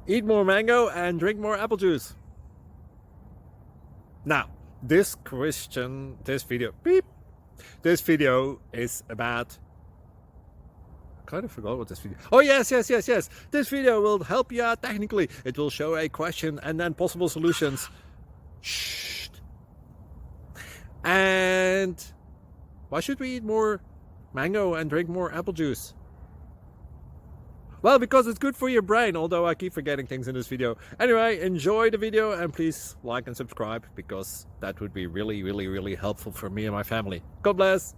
Eat more mango and drink more apple juice. Now, this video is about, I kind of forgot what this video. Oh, yes. This video will help you out technically. It will show a question and then possible solutions. Shh. And why should we eat more mango and drink more apple juice? Well, because it's good for your brain, although I keep forgetting things in this video. Anyway, enjoy the video and please like and subscribe, because that would be really helpful for me and my family. God bless!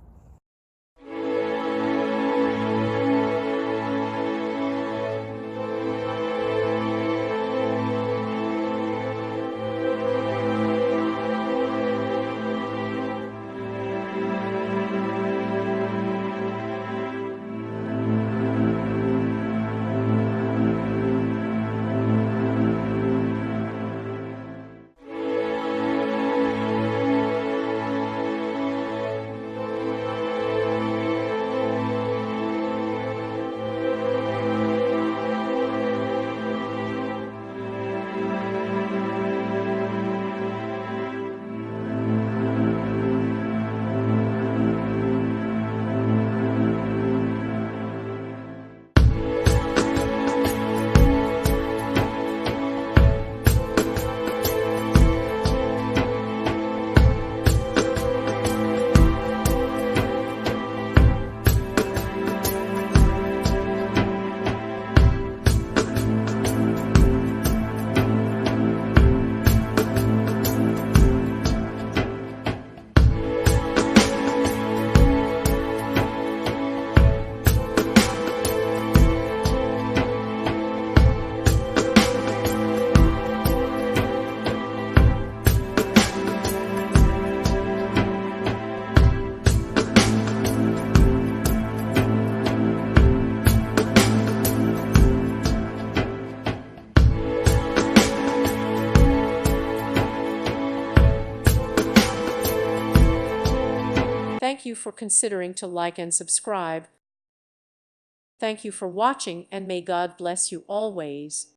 Thank you for considering to like and subscribe. Thank you for watching, and may God bless you always.